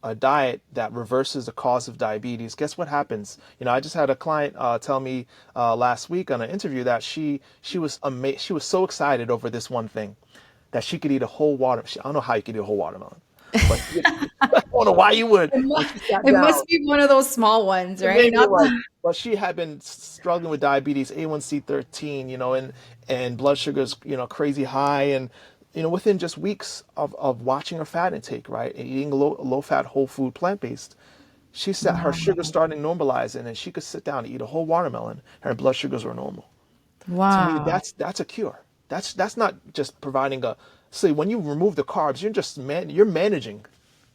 a diet that reverses the cause of diabetes, guess what happens? I just had a client tell me last week on an interview that she was so excited over this one thing that she could eat a whole water. I don't know how you could eat a whole watermelon, but I don't know why you would. It mu When she sat it down, must be one of those small ones, right? maybe Not like, the but she had been struggling with diabetes, A1C 13, and blood sugars, crazy high, and within just weeks of watching her fat intake, right, and eating low fat, whole food, plant based, she said her sugar Wow. started normalizing, and she could sit down and eat a whole watermelon, and her blood sugars were normal. To me, Wow. that's a cure. That's not just providing a. See, when you remove the carbs, you're managing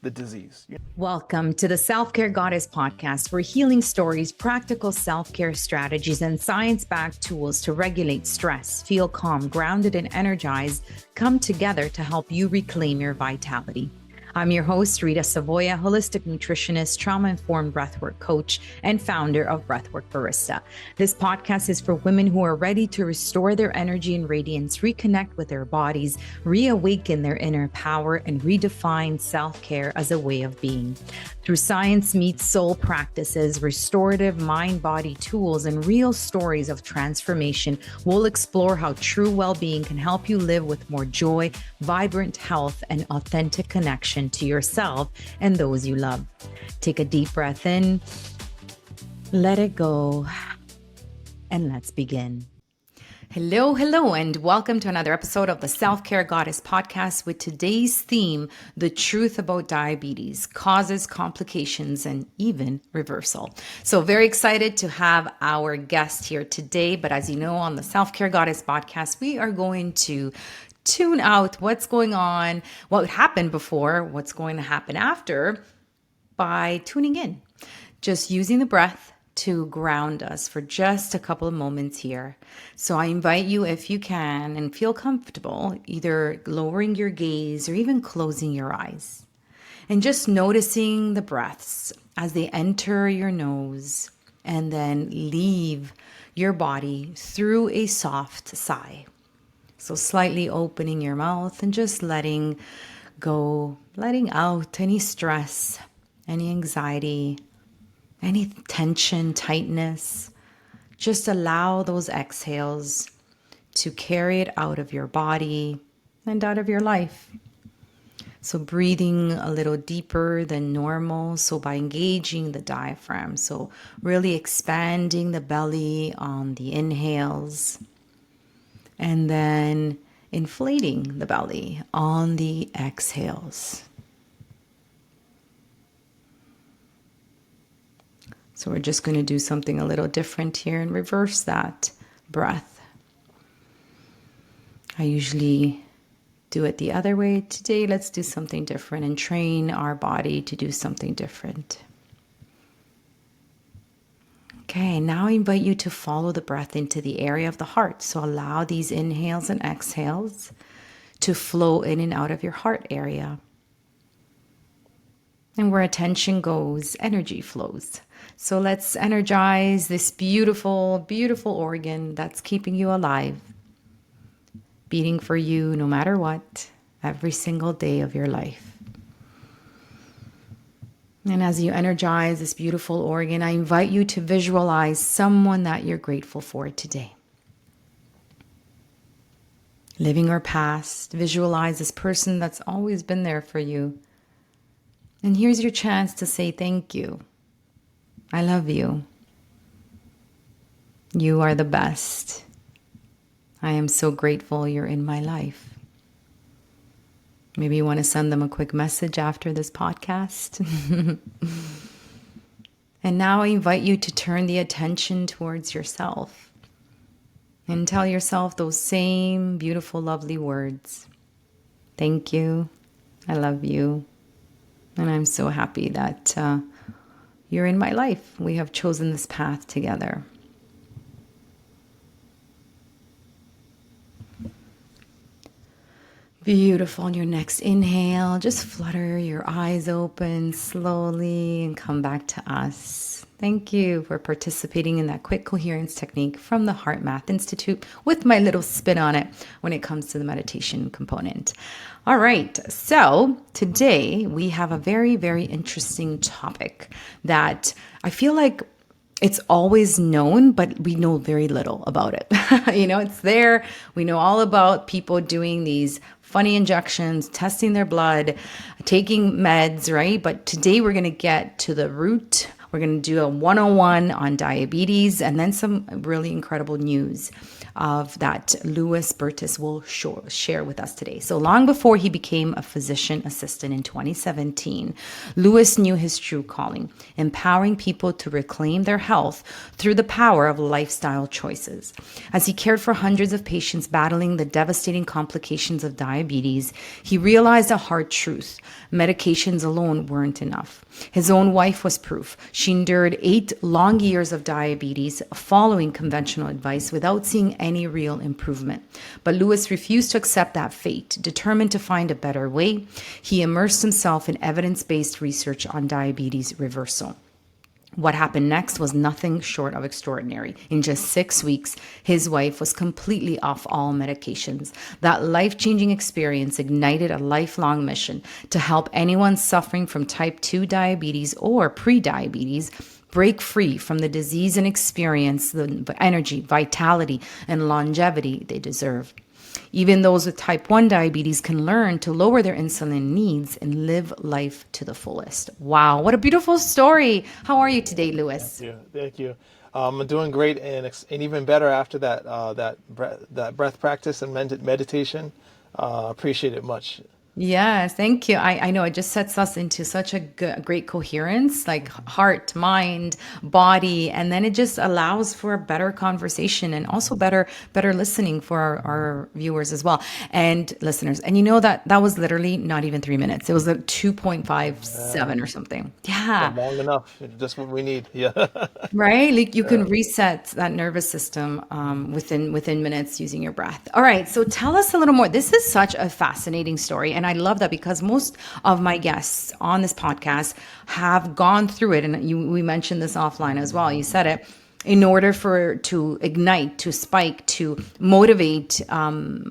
the disease. Welcome to the Self-Care Goddess podcast, where healing stories, practical self-care strategies, and science-backed tools to regulate stress, feel calm, grounded, and energized come together to help you reclaim your vitality. I'm your host, Rita Savoya, holistic nutritionist, trauma-informed breathwork coach, and founder of Breathwork Barista. This podcast is for women who are ready to restore their energy and radiance, reconnect with their bodies, reawaken their inner power, and redefine self-care as a way of being. Through science meets soul practices, restorative mind-body tools, and real stories of transformation, we'll explore how true well-being can help you live with more joy, vibrant health, and authentic connection to yourself and those you love. Take a deep breath in, let it go, and let's begin. Hello, and welcome to another episode of the Self-Care Goddess podcast with today's theme, the truth about diabetes, causes, complications, and even reversal. So very excited to have our guest here today. But as you know, on the Self-Care Goddess podcast, we are going to tune out what's going on, what happened before, what's going to happen after by tuning in, just using the breath to ground us for just a couple of moments here. So I invite you, if you can and feel comfortable, either lowering your gaze or even closing your eyes and just noticing the breaths as they enter your nose and then leave your body through a soft sigh. So slightly opening your mouth and just letting go, letting out any stress, any anxiety, any tension, tightness. Just allow those exhales to carry it out of your body and out of your life. So breathing a little deeper than normal. So by engaging the diaphragm, so really expanding the belly on the inhales, and then inflating the belly on the exhales. So we're just going to do something a little different here and reverse that breath. I usually do it the other way. Today, let's do something different and train our body to do something different. Okay, now I invite you to follow the breath into the area of the heart. So allow these inhales and exhales to flow in and out of your heart area. And where attention goes, energy flows. So let's energize this beautiful, beautiful organ that's keeping you alive, beating for you no matter what, every single day of your life. And as you energize this beautiful organ, I invite you to visualize someone that you're grateful for today. Living or past, visualize this person that's always been there for you. And here's your chance to say thank you. I love you. You are the best. I am so grateful you're in my life. Maybe you want to send them a quick message after this podcast. And now I invite you to turn the attention towards yourself and tell yourself those same beautiful, lovely words. Thank you. I love you. And I'm so happy that you're in my life. We have chosen this path together. Beautiful. On your next inhale, just flutter your eyes open slowly and come back to us. Thank you for participating in that quick coherence technique from the Heart Math Institute with my little spin on it when it comes to the meditation component. All right. So today we have a very, very interesting topic that I feel like it's always known, but we know very little about it. It's there. We know all about people doing these funny injections, testing their blood, taking meds, right? But today we're going to get to the root. We're going to do a 101 on diabetes and then some really incredible news of that Lewis Bertus will share with us today. So long before he became a physician assistant in 2017, Lewis knew his true calling, empowering people to reclaim their health through the power of lifestyle choices. As he cared for hundreds of patients battling the devastating complications of diabetes, he realized a hard truth. Medications alone weren't enough. His own wife was proof. She endured 8 long years of diabetes following conventional advice without seeing any real improvement. But Lewis refused to accept that fate. Determined to find a better way, he immersed himself in evidence-based research on diabetes reversal. What happened next was nothing short of extraordinary. In just 6 weeks, his wife was completely off all medications. That life-changing experience ignited a lifelong mission to help anyone suffering from type 2 diabetes or pre-diabetes break free from the disease and experience the energy, vitality, and longevity they deserve. Even those with type 1 diabetes can learn to lower their insulin needs and live life to the fullest. Wow, what a beautiful story. How are you today, Lewis? Thank you. I'm doing great, and even better after that breath practice and meditation. Appreciate it much. Yes, thank you. I know it just sets us into such a great coherence, like heart, mind, body, and then it just allows for a better conversation and also better listening for our viewers as well and listeners. And that was literally not even 3 minutes. It was a 2.57 or something. Yeah. Long enough. Just what we need. Yeah. Right? Like you can reset that nervous system within minutes using your breath. All right. So tell us a little more. This is such a fascinating story. And I love that because most of my guests on this podcast have gone through it. And we mentioned this offline as well. You said it. In order to ignite, to spike, to motivate,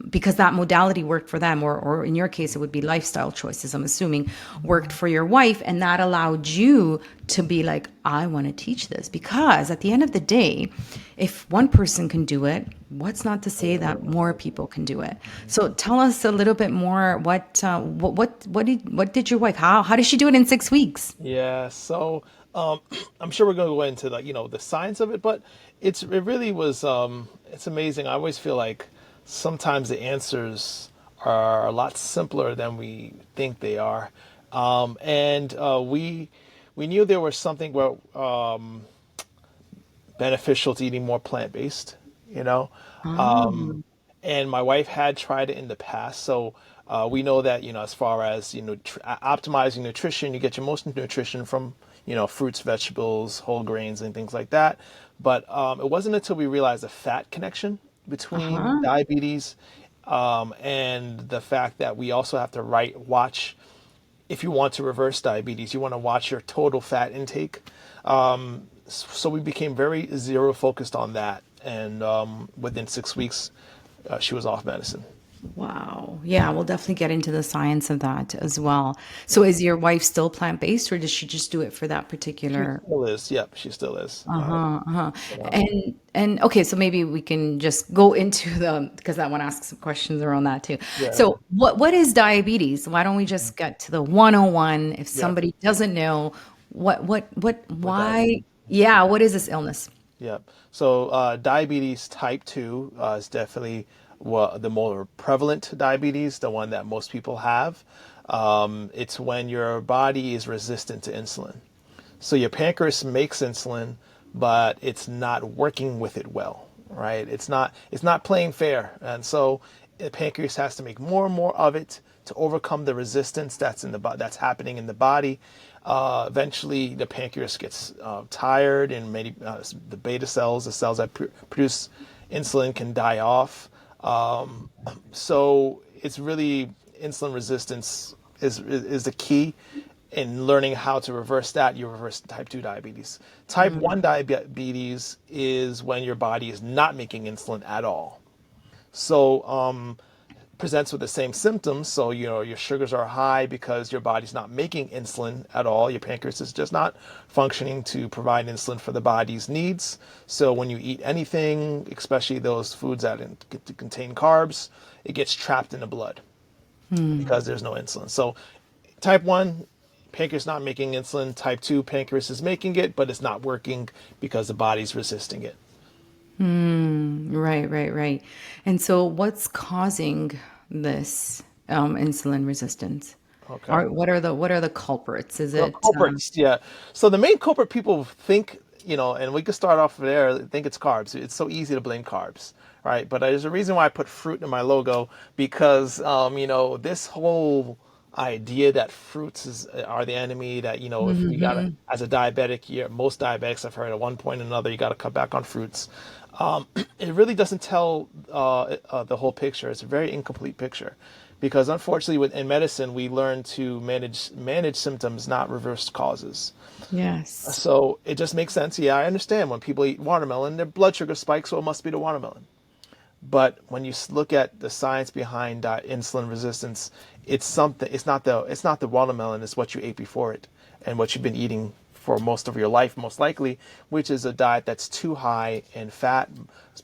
because that modality worked for them, or in your case, it would be lifestyle choices, I'm assuming, worked for your wife. And that allowed you to be like, I want to teach this. Because at the end of the day, if one person can do it, what's not to say that more people can do it? So tell us a little bit more. What did your wife, how did she do it in 6 weeks? Yeah. So I'm sure we're going to go into the science of it, but it really was it's amazing. I always feel like sometimes the answers are a lot simpler than we think they are, and we knew there was something beneficial to eating more plant-based, Oh, and my wife had tried it in the past, so. We know that, as far as, optimizing nutrition, you get your most nutrition from, fruits, vegetables, whole grains, and things like that. But it wasn't until we realized the fat connection between uh-huh. diabetes and the fact that we also have to watch, if you want to reverse diabetes, you want to watch your total fat intake. So we became very zero focused on that. And within 6 weeks, she was off medicine. Wow. Yeah, we'll definitely get into the science of that as well. So is your wife still plant-based or does she just do it for that She particular? still is. Yep, she still is. Uh-huh, uh-huh. And okay, so maybe we can just go into because I want to ask some questions around that too. Yeah. So what is diabetes? Why don't we just get to the 101 if Yep. somebody doesn't know What that is. why, yeah, what is this illness? Yep. So diabetes type 2 is definitely the more prevalent diabetes, the one that most people have. It's when your body is resistant to insulin. So your pancreas makes insulin, but it's not working with it well, right? It's not playing fair. And so the pancreas has to make more and more of it to overcome the resistance that's happening in the body. Eventually, the pancreas gets tired, and many the beta cells, the cells that produce insulin, can die off. So it's really insulin resistance is the key. In learning how to reverse that, you reverse type 2 diabetes. Type 1 diabetes is when your body is not making insulin at all. So presents with the same symptoms. So, your sugars are high because your body's not making insulin at all. Your pancreas is just not functioning to provide insulin for the body's needs. So when you eat anything, especially those foods that contain carbs, it gets trapped in the blood because there's no insulin. So type 1, pancreas not making insulin. Type 2, pancreas is making it, but it's not working because the body's resisting it. Right, right, right. And so what's causing this insulin resistance? Okay. Or what are the culprits? Is The it culprits, yeah. So the main culprit people think, and we could start off there, think it's carbs. It's so easy to blame carbs, right? But there's a reason why I put fruit in my logo because, this whole idea that fruits are the enemy, that, if we gotta, as a diabetic, most diabetics I've heard at one point or another, you gotta cut back on fruits. It really doesn't tell the whole picture. It's a very incomplete picture. Because unfortunately, in medicine, we learn to manage symptoms, not reverse causes. yes. So it just makes sense. Yeah, I understand when people eat watermelon, their blood sugar spikes, so it must be the watermelon. But when you look at the science behind insulin resistance, it's something. It's not the watermelon. It's what you ate before it, and what you've been eating for most of your life, most likely, which is a diet that's too high in fat,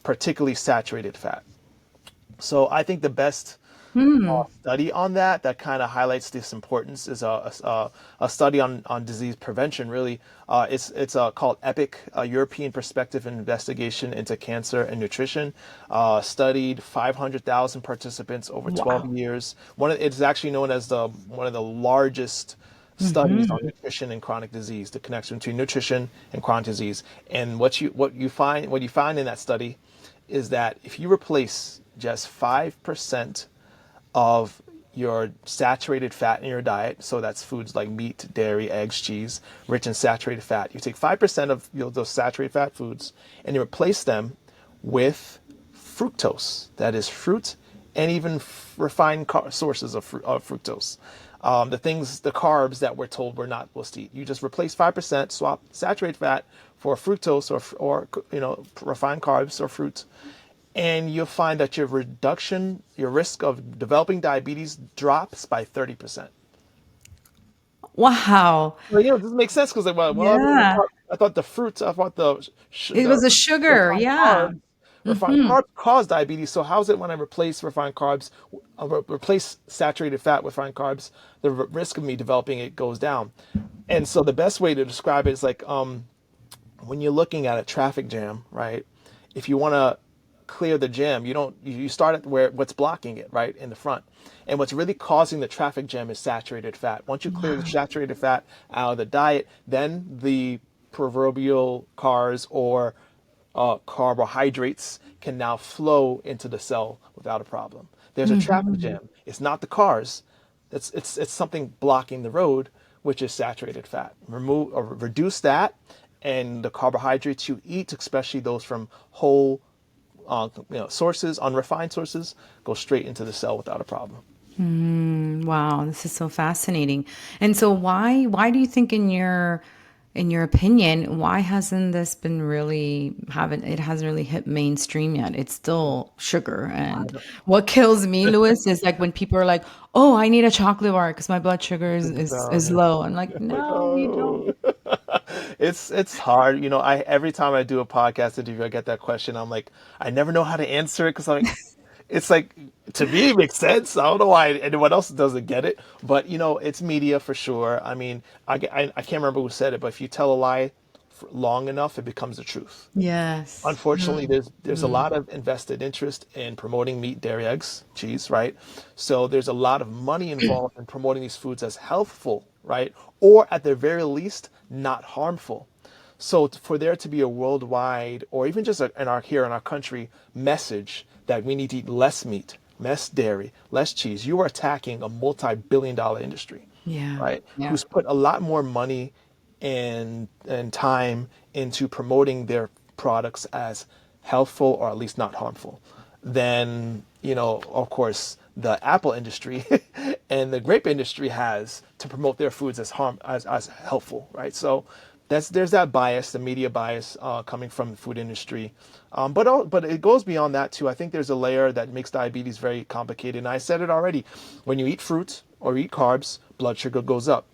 particularly saturated fat. So I think the best study on that kind of highlights this importance is a study on disease prevention. Really, it's called EPIC, a European Perspective Investigation into Cancer and Nutrition. Studied 500,000 participants over 12 Wow. years. It's actually known as one of the largest studies on nutrition and chronic disease, the connection between nutrition and chronic disease. And what you find in that study is that if you replace just 5% of your saturated fat in your diet, so that's foods like meat, dairy, eggs, cheese, rich in saturated fat. You take 5% of those saturated fat foods and you replace them with fructose, that is fruit, and even refined sources of fructose. The carbs that we're told we're not supposed to eat. You just replace 5%, swap saturated fat for fructose or refined carbs or fruit, and you'll find that your risk of developing diabetes drops by 30%. Wow. Well, this makes sense because, Yeah. I thought It the was a sugar. refined Yeah. carbs, refined carbs cause diabetes. So how's it when I replace replace saturated fat with refined carbs, the risk of me developing it goes down? And so the best way to describe it is like when you're looking at a traffic jam, right? If you want to clear the jam, you start at what's blocking it, right, in the front. And what's really causing the traffic jam is saturated fat. Once you clear the saturated fat out of the diet, then the proverbial carbs or carbohydrates can now flow into the cell without a problem. There's a traffic jam. It's not the cars. It's something blocking the road, which is saturated fat. Remove or reduce that, and the carbohydrates you eat, especially those from whole sources, unrefined sources, go straight into the cell without a problem. Wow, this is so fascinating. And so why do you think in your opinion, why hasn't this been really haven't it hasn't really hit mainstream yet? It's still sugar. And what kills me, Lewis, is like when people are like, "Oh, I need a chocolate bar because my blood sugar is So, low." I'm like, like, "No, you don't." oh, it's hard. I every time I do a podcast interview, I get that question. I'm like, I never know how to answer it because it's like to me it makes sense. I don't know why anyone else doesn't get it, but it's media for sure. I mean, I can't remember who said it, but if you tell a lie for long enough, it becomes the truth. Yes. Unfortunately, there's a lot of invested interest in promoting meat, dairy, eggs, cheese, right? So there's a lot of money involved in promoting these foods as healthful, right? Or at the very least, not harmful. So for there to be a worldwide, or even just here in our country, message that we need to eat less meat, less dairy, less cheese, you are attacking a multi-billion-dollar industry, Yeah. right? Yeah. Who's put a lot more money and time into promoting their products as healthful or at least not harmful than of course the apple industry and the grape industry has to promote their foods as helpful, right? So there's that bias, the media bias coming from the food industry, but it goes beyond that too. I think there's a layer that makes diabetes very complicated. And I said it already: when you eat fruit or eat carbs, blood sugar goes up.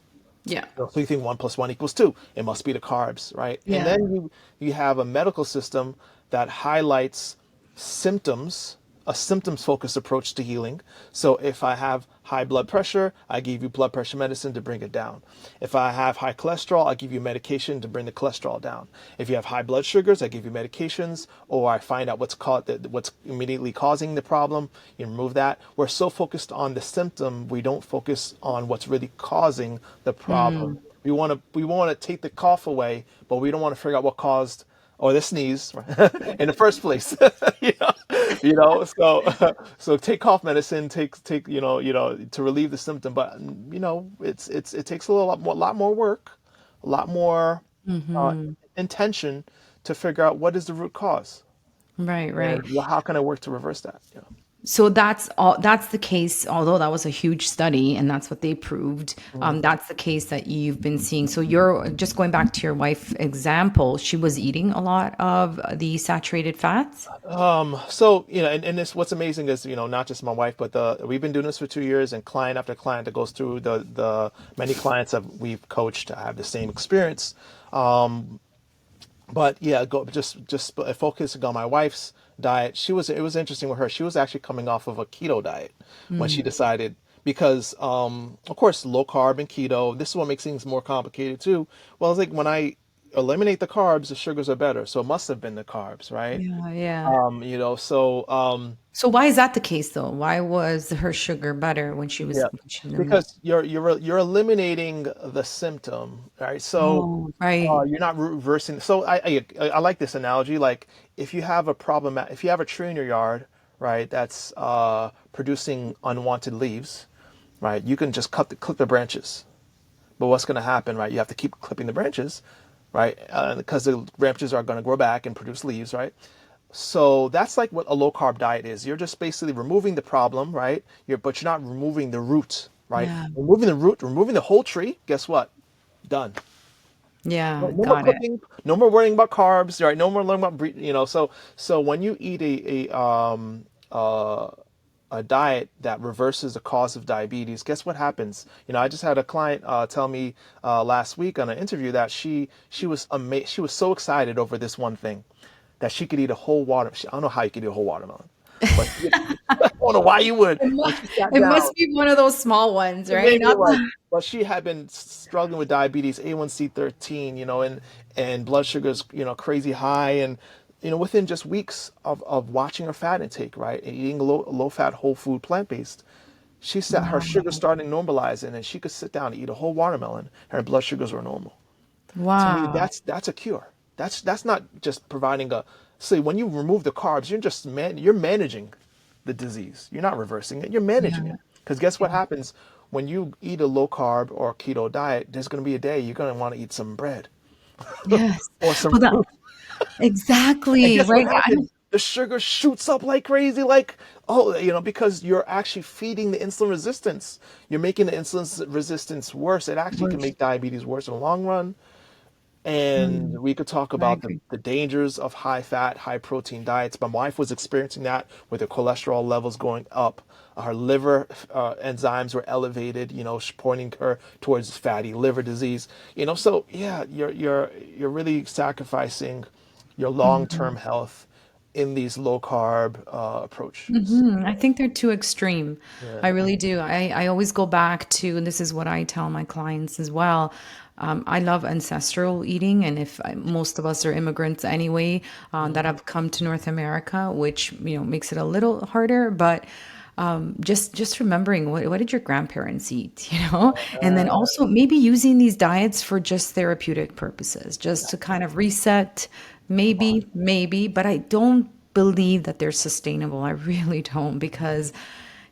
Yeah. So you think 1 + 1 = 2. It must be the carbs, right? And Yeah. then you have a medical system that highlights symptoms, a symptoms focused approach to healing. So if I have high blood pressure, I give you blood pressure medicine to bring it down. If I have high cholesterol, I give you medication to bring the cholesterol down. If you have high blood sugars, I give you medications, or I find out what's immediately causing the problem. You remove that. We're so focused on the symptom, we don't focus on what's really causing the problem. We want to take the cough away, but we don't want to figure out what caused or the sneeze in the first place. you know, so take cough medicine, take to relieve the symptom, but it takes lot more work, a lot more uh, intention to figure out what is the root cause Right, right. and how can I work to reverse that. So that's the case, although that was a huge study and that's what they proved. Mhm. That's the case that you've been seeing. So you're just going back to your wife example, she was eating a lot of the saturated fats. So and this what's amazing is not just my wife, but we've been doing this for 2 years, and client after client that goes through the many clients that we've coached have the same experience. But yeah, go just focusing on my wife's diet. It was interesting with her. She was actually coming off of a keto diet when she decided, because of course low carb and keto. This is what makes things more complicated too. Well, it's like when I eliminate the carbs, the sugars are better. So it must have been the carbs, right? Yeah, yeah. So So why is that the case though? Why was her sugar better when she was yeah, because you're eliminating the symptom, right? So Oh, right. you're not reversing. So I like this analogy. Like if you have a problem, if you have a tree in your yard, right, that's producing unwanted leaves, right, you can just clip the branches. But what's going to happen, right? You have to keep clipping the branches, right? Because the branches are going to grow back and produce leaves, right? So that's like what a low carb diet is. You're just basically removing the problem, right? But you're not removing the root, right? Yeah. Removing the root, removing the whole tree. Guess what? Done. Yeah, No more got it. cooking. No more worrying about carbs, right? No more learning about So when you eat a diet that reverses the cause of diabetes, guess what happens? I just had a client tell me last week on an interview that she was so excited over this one thing that she could eat a whole water. I don't know how you could eat a whole watermelon, but I don't know why you would. It When mu- she sat it down, must be one of those small ones, right? maybe Not like, the but she had been struggling with diabetes, A1C 13, and blood sugars, crazy high, and within just weeks of watching her fat intake, right, and eating low fat, whole food, plant based, her Wow. sugar started normalizing, and she could sit down and eat a whole watermelon, and her blood sugars were normal. To me, Wow. that's a cure. That's not just providing a. See, when you remove the carbs, you're managing the disease. You're not reversing it. You're managing Yeah. it. Because guess what Yeah. happens when you eat a low carb or keto diet? There's going to be a day you're going to want to eat some bread Yes. or some Well, that fruit. And exactly, guess what right? I happens? don't The sugar shoots up like crazy, like, oh, because you're actually feeding the insulin resistance. You're making the insulin resistance worse. It actually can worse. make diabetes worse in the long run. And Mm, we could talk I about agree. the dangers of high fat, high protein diets. My wife was experiencing that with her cholesterol levels going up. Her liver enzymes were elevated, pointing her towards fatty liver disease. So yeah, you're really sacrificing your long-term health in these low carb approaches. I think they're too extreme. Yeah. I really do. I always go back to, and this is what I tell my clients as well. I love ancestral eating, and if most of us are immigrants anyway, that Mhm. have come to North America, which makes it a little harder, but just remembering what did your grandparents eat, and then also maybe using these diets for just therapeutic purposes, just to kind of reset, maybe, but I don't believe that they're sustainable. I really don't, because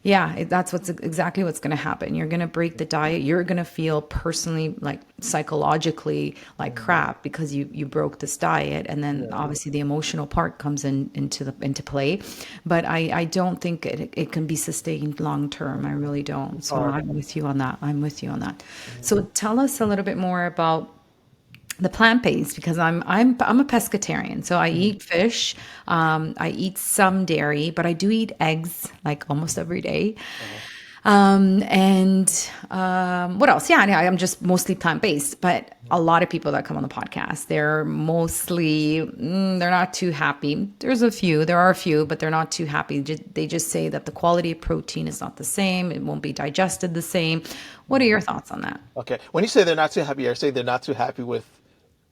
Yeah, that's exactly what's going to happen. You're going to break the diet. You're going to feel personally, like psychologically, like Mhm. crap because you broke this diet, and then Yeah. obviously the emotional part comes into play. But I don't think it can be sustained long term. I really don't. It's So hard. I'm with you on that. I'm with you on that. Mhm. So tell us a little bit more about the plant-based, because I'm a pescatarian, so I Mhm. eat fish. I eat some dairy, but I do eat eggs like almost every day. Uh-huh. And what else? Yeah, I'm just mostly plant-based, but a lot of people that come on the podcast, they're mostly they're not too happy. There are a few, but they're not too happy. They just say that the quality of protein is not the same. It won't be digested the same. What are Mhm. your thoughts on that? Okay. When you say they're not too happy, you're saying they're not too happy with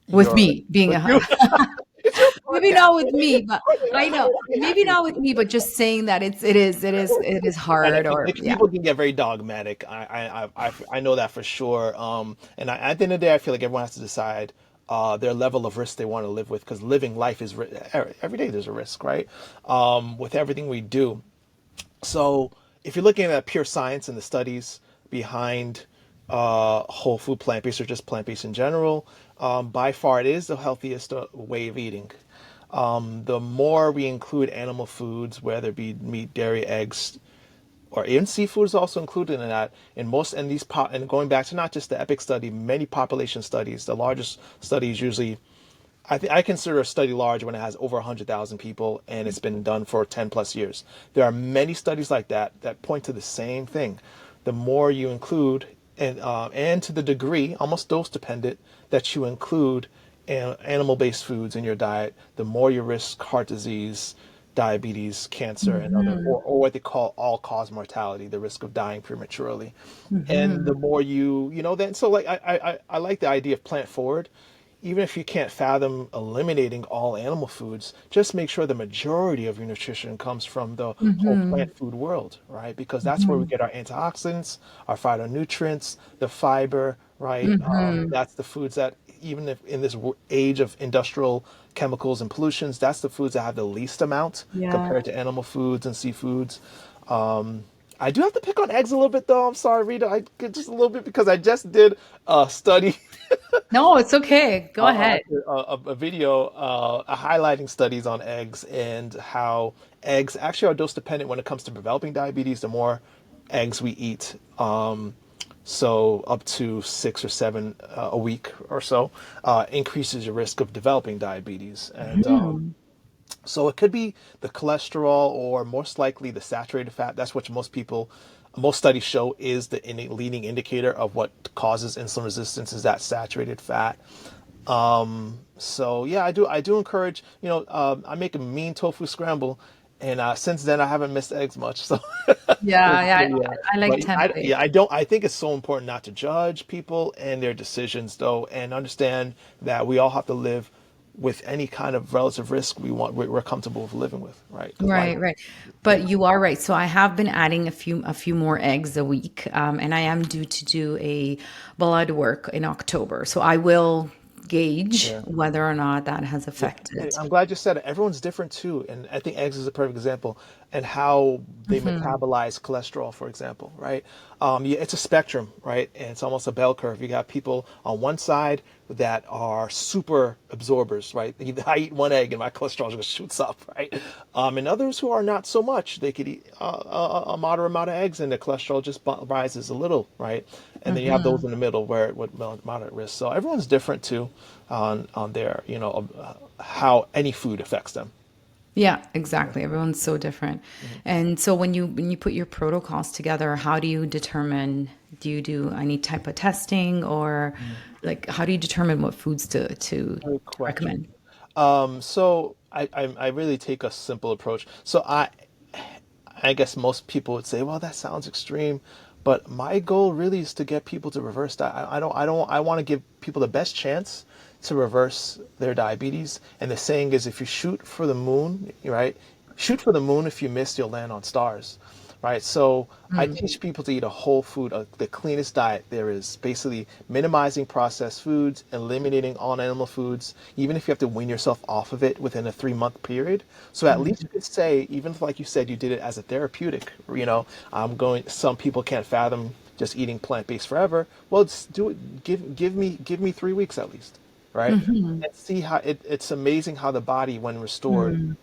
With your me being with a you. It's your maybe podcast. not with me, but I How know would I be maybe happy with not with you? me, but just saying that it is And hard, or yeah. people can get very dogmatic. I know that for sure. And at the end of the day, I feel like everyone has to decide their level of risk they want to live with, because living life is every day there's a risk, right? With everything we do. So if you're looking at pure science and the studies behind whole food plant-based or just plant-based in general, by far it is the healthiest way of eating. The more we include animal foods, whether it be meat, dairy, eggs, or even seafood is also included in that. And going back to not just the EPIC study, many population studies, the largest studies usually, I consider a study large when it has over 100,000 people and it's been done for 10 plus years. There are many studies like that that point to the same thing. The more you include, and to the degree, almost dose dependent, that you include animal-based foods in your diet, the more you risk heart disease, diabetes, cancer, and other, Hmm. or what they call all-cause mortality, the risk of dying prematurely. And Hmm. the more then, so like I like the idea of plant forward. Even if you can't fathom eliminating all animal foods, just make sure the majority of your nutrition comes from the whole Hmm. plant food world, right? Because that's where we Hmm. get our antioxidants, our phytonutrients, the fiber, right? Hmm. That's the foods that, even if in this age of industrial chemicals and pollutions, that's the foods that have the least amount Yeah. compared to animal foods and seafoods. I do have to pick on eggs a little bit, though. I'm sorry, Rita. I just a little bit, because I just did a study, No, it's okay. Go ahead. a video highlighting studies on eggs and how eggs actually are dose dependent when it comes to developing diabetes. The more eggs we eat, so up to 6 or 7 a week or so, increases your risk of developing diabetes. And Hmm. so it could be the cholesterol, or most likely the saturated fat. That's what most studies show is the leading indicator of what causes insulin resistance, is that saturated fat. So yeah, I do encourage. I make a mean tofu scramble, and since then I haven't missed eggs much. So Yeah, yeah. yeah, I like but tempeh. I don't. I think it's so important not to judge people and their decisions, though, and understand that we all have to live with any kind of relative risk we're comfortable with living with, right? Because life, Right, right. yeah. But you are right. So I have been adding a few more eggs a week, and I am due to do a blood work in October. So I will gauge Yeah. whether or not that has Yeah, hey, affected. I'm glad you said it. Everyone's different too, and I think eggs is a perfect example, and how they Hmm. metabolize cholesterol, for example, right? Yeah, it's a spectrum, right? And it's almost a bell curve. You got people on one side that are super absorbers, right? I eat one egg and my cholesterol just shoots up, right? And others who are not so much. They could eat a moderate amount of eggs and the cholesterol just rises a little, right? And then you have those Hmm. in the middle where with moderate risk. So everyone's different too on their, how any food affects them. Yeah, Yeah. exactly. Everyone's so different. Mhm. And so when you put your protocols together, how do you determine, do you do any type of testing, or Mhm. like how do you determine what foods to Great question. recommend? So I really take a simple approach. So I guess most people would say, well, that sounds extreme, but my goal really is to get people to reverse that. I want to give people the best chance to reverse their diabetes. And the saying is, if you shoot for the moon, right? Shoot for the moon. If you miss, you'll land on stars. right? So I Mm. teach people to eat a whole food, the cleanest diet there is, basically minimizing processed foods, eliminating all animal foods, even if you have to wean yourself off of it within a 3 month period. So at least you could say, even if, like you said, you did it as a therapeutic, some people can't fathom just eating plant-based forever. Well, just do it. Give me 3 weeks at least, right? Mm-hmm. And see how it's amazing how the body, when restored, Mm.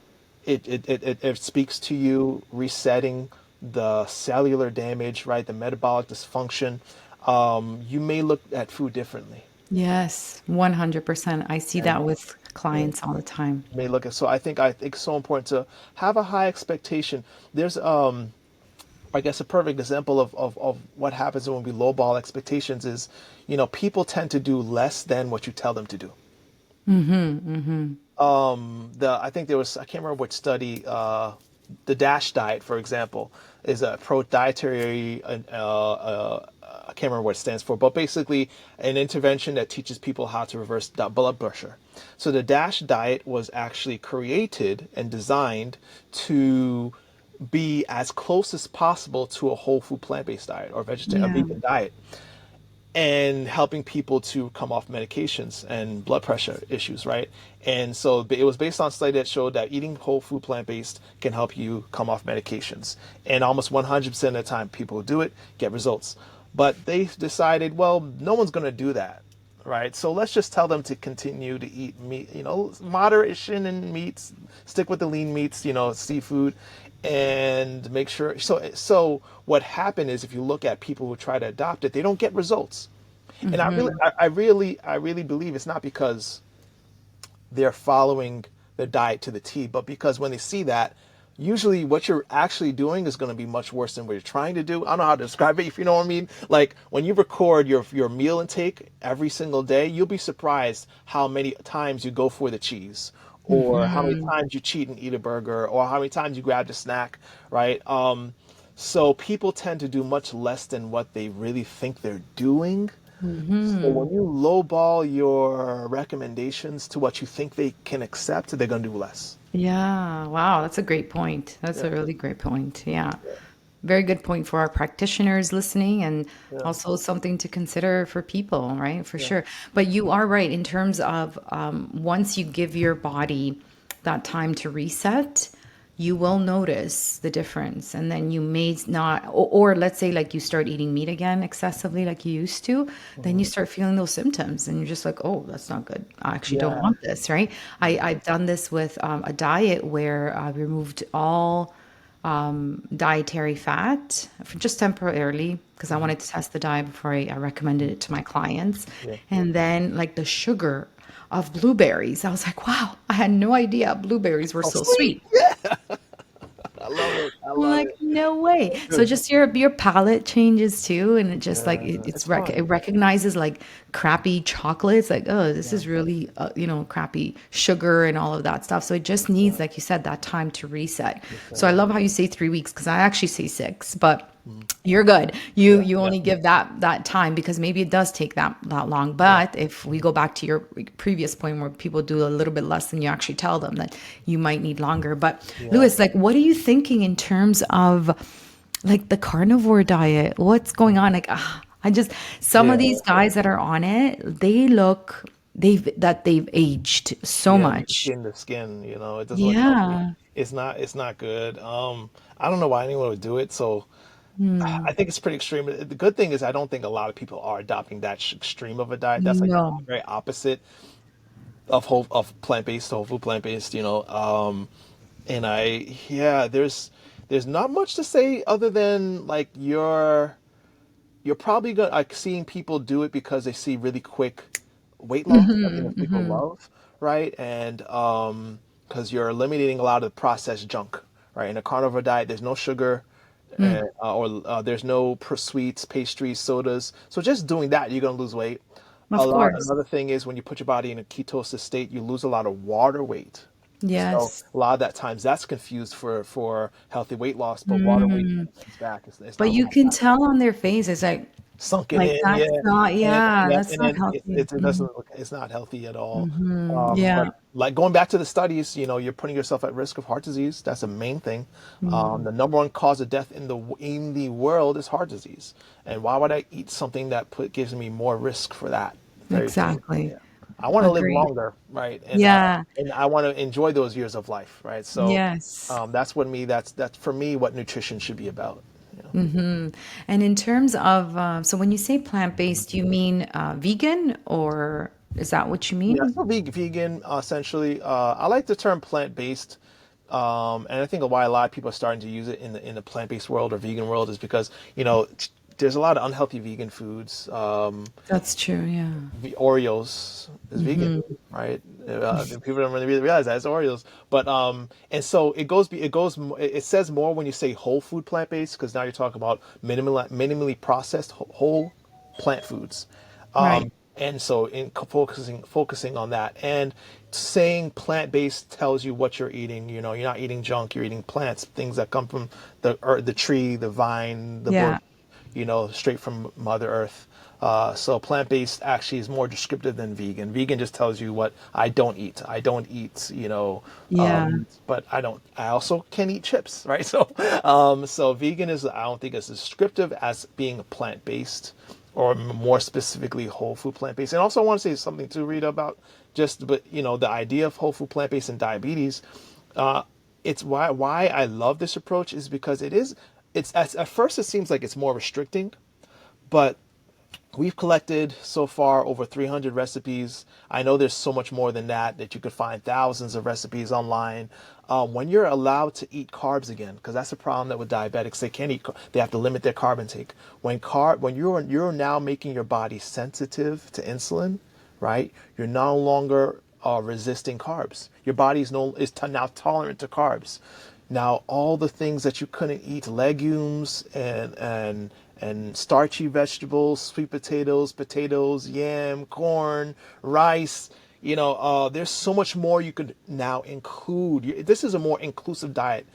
it speaks to you, resetting the cellular damage, right? The metabolic dysfunction. You may look at food differently. Yes, 100%. I see And that with yeah, clients all the time. may look at so I think it's so important to have a high expectation. There's I guess a perfect example of what happens when we lowball expectations is, people tend to do less than what you tell them to do. Mm-hmm. Mm-hmm. The I think there was, I can't remember which study, the DASH diet, for example, is a pro dietary, I can't remember what it stands for, but basically an intervention that teaches people how to reverse blood pressure. So the DASH diet was actually created and designed to be as close as possible to a whole food plant-based diet or vegetarian, a Yeah. vegan diet, and helping people to come off medications and blood pressure issues, right? And so it was based on a study that showed that eating whole food plant-based can help you come off medications. And almost 100% of the time people who do it get results. But they decided, well, no one's going to do that, right? So let's just tell them to continue to eat meat, moderation in meats, stick with the lean meats, seafood, and make sure. So what happened is, if you look at people who try to adopt it, they don't get results. And Mm-hmm. I really believe it's not because they're following the diet to the T, but because when they see that, usually what you're actually doing is going to be much worse than what you're trying to do. I don't know how to describe it, if you know what I mean. Like when you record your meal intake every single day, you'll be surprised how many times you go for the cheese, or how many Mm-hmm. times you cheat and eat a burger, or how many times you grab the snack, right? So people tend to do much less than what they really think they're doing. So Mm-hmm. when you lowball your recommendations to what you think they can accept, they're going to do less. Yeah. Wow. That's a great point. That's Yeah, a really great point. Yeah. yeah, Very good point for our practitioners listening, and yeah, also something to consider for people, right? For yeah. sure. But you are right in terms of once you give your body that time to reset, you will notice the difference. And then you may not, or let's say like you start eating meat again excessively like you used to, then you Mhm. start feeling those symptoms and you're just like, oh, that's not good. I actually don't Yeah. want this, right? I've done this with a diet where I removed all dietary fat for just temporarily because I Mhm. wanted to test the diet before I recommended it to my clients. Yeah. And then, like the sugar of blueberries, I was like, wow, I had no idea blueberries were So so sweet. sweet. I love it. I I'm love like, it. no way. So So good. just your palate changes too, and it just like Yeah, it's it fun. recognizes like crappy chocolates, like oh, this Yeah. is really crappy sugar and all of that stuff. So it just needs, Yeah. like you said, that time to reset. So I Reset. love how you say 3 weeks because I actually say six, but Mhm. you're good. You Yeah. you Yeah. only give that time because maybe it does take that long. Yeah. But if we go back to your previous point where people do a little bit less than you actually tell them, that you might need longer. But Yeah. Lewis, like, what are you thinking in terms of like the carnivore diet? What's going on? Like, I just some of Yeah. these guys that are on it, they look they've aged so Yeah. much. Skin to skin, it doesn't look healthy. Yeah. It's not good. I don't know why anyone would do it. So Hmm. I think it's pretty extreme. The good thing is I don't think a lot of people are adopting that extreme of a diet. That's like the No. very opposite of plant-based, whole food plant-based, and yeah, there's not much to say other than like you're probably gonna like seeing people do it because they see really quick weight loss, something that people Hmm. love, right? And because you're eliminating a lot of the processed junk, right? In a carnivore diet, there's no sugar, Hmm. or there's no sweets, pastries, sodas. So just doing that, you're gonna lose weight. Of course. Another thing is when you put your body in a ketosis state, you lose a lot of water weight. So Yes. a lot of that times that's confused for healthy weight loss, but water weight Mm. comes back. It's But not you really can that. tell on their faces, like sunken Like in, that's yeah, not, and yeah, yeah, that's and not then it, healthy. it, it doesn't look, it's not healthy at all. Yeah. But like going back to the studies, you're putting yourself at risk of heart disease. That's the main thing. Mm, The number one cause of death in the world is heart disease. And why would I eat something that gives me more risk for that very thing? exactly. Yeah, I want to live Agree. longer, right? Yeah. And I want to enjoy those years of life, right? So Yes. that's what me that's for me what nutrition should be about. And in terms of, so when you say plant-based, you mean vegan, or is that what you Yeah, mean? so vegan, essentially. I like the term plant-based, and I think why a lot of people are starting to use it in the plant-based world or vegan world is because there's a lot of unhealthy vegan foods. That's true. Yeah. Oreos is vegan, right? People don't really realize that it's Oreos, but and so it says more when you say whole food plant-based because now you're talking about minimally processed whole plant foods. Right. And so in focusing on that and saying plant-based tells you what you're eating. You're not eating junk, you're eating plants, things that come from the earth, the tree, the vine, the bush, Yeah. straight from Mother Earth. So plant-based actually is more descriptive than vegan. Vegan just tells you what I don't eat. I don't eat, Yeah. but I don't. I also can eat chips, right? So vegan is I don't think as descriptive as being plant-based, or more specifically whole food plant-based. And also I want to say something to read about but the idea of whole food plant-based and diabetes. It's why I love this approach is because it's at first it seems like it's more restricting, but we've collected so far over 300 recipes. I know there's so much more than that you could find thousands of recipes online. When you're allowed to eat carbs again, because that's a problem that with diabetics, they can't eat. They have to limit their carb intake. When you're now making your body sensitive to insulin, right? You're no longer resisting carbs. Your body now tolerant to carbs. Now, all the things that you couldn't eat, legumes and starchy vegetables, sweet potatoes, yam, corn, rice, there's so much more you could now include. This is a more inclusive diet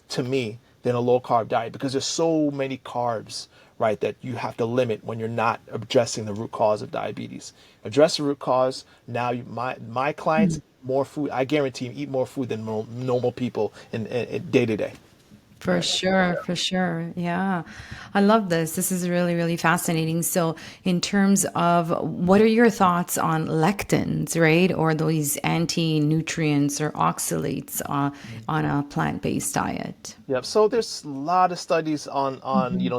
to me than a low carb diet because there's so many carbs, right, that you have to limit when you're not addressing the root cause of diabetes. Address the root cause. Now, my clients more food. I guarantee you eat more food than normal people in day to day. For Right. sure, for sure. Yeah. I love this. This is really, really fascinating. So, in terms of what are your thoughts on lectins, right? Or these anti nutrients or oxalates on a plant based diet? Yep. So there's a lot of studies on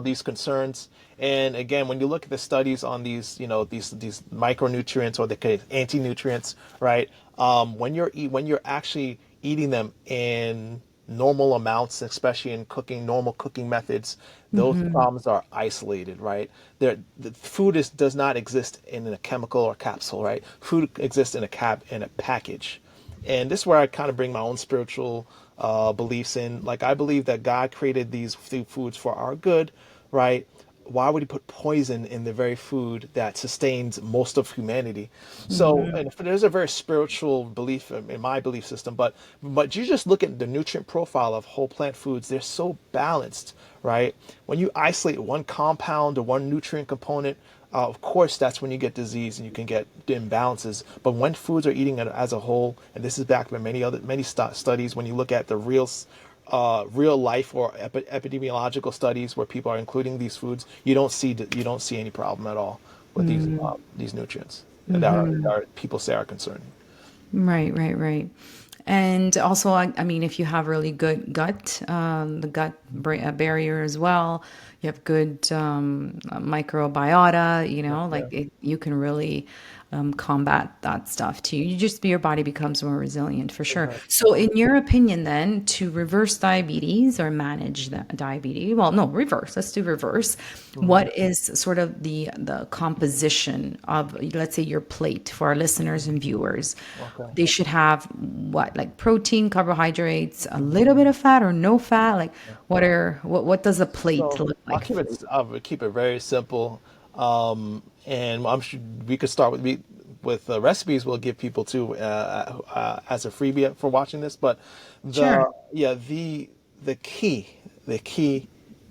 these concerns, and again, when you look at the studies on these micronutrients or the anti-nutrients, right? When you're actually eating them in normal amounts, especially in normal cooking methods, those problems are isolated, right? The food does not exist in a chemical or capsule, right? Food exists in a package. And this is where I kind of bring my own spiritual beliefs in. Like, I believe that God created these foods for our good, right? Why would he put poison in the very food that sustains most of humanity? So, and there's a very spiritual belief in my belief system, but you just look at the nutrient profile of whole plant foods, they're so balanced, right? When you isolate one compound or one nutrient component, of course, that's when you get disease and you can get imbalances. But when foods are eating it as a whole, and this is backed by many studies, when you look at the real life or epidemiological studies where people are including these foods, you don't see any problem at all with these nutrients that people say are concerning. Right, right, right. And also, I mean, if you have really good gut, the barrier as well, you have good microbiota, Yeah. you can really combat that stuff too. Your body becomes more resilient for sure. Exactly. So, in your opinion, then, to reverse diabetes or manage the diabetes, well, no, reverse, let's do reverse. Mhm. What is sort of the composition of, let's say, your plate for our listeners and viewers? Okay. They should have what, like protein, carbohydrates, a little bit of fat or no fat? Like, what does a plate So look like for you? I'll keep it very simple, and I'm sure we could start with recipes. We'll give people too as a freebie for watching this. But Sure. the key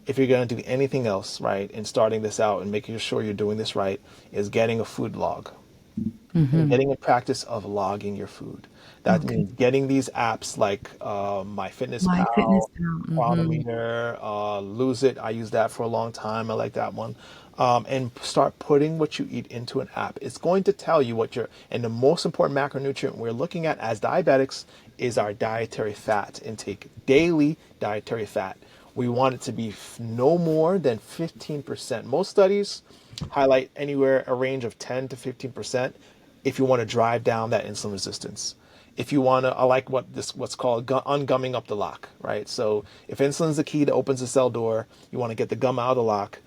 if you're going to do anything else, right, in starting this out and making sure you're doing this right, is getting a food log and Mm-hmm. getting a practice of logging your food. That Okay. means getting these apps like My fitness MyFitnessPal, pal. Mm-hmm. Chronometer, Lose It. I used that for a long time. I like that one. And start putting what you eat into an app. It's going to tell you what and the most important macronutrient we're looking at as diabetics is our dietary fat intake, daily dietary fat. We want it to be no more than 15%. Most studies highlight anywhere a range of 10 to 15% if you want to drive down that insulin resistance. If you want to, I like what's called ungumming up the lock, right? So if insulin is the key that opens the cell door, you want to get the gum out of the lock.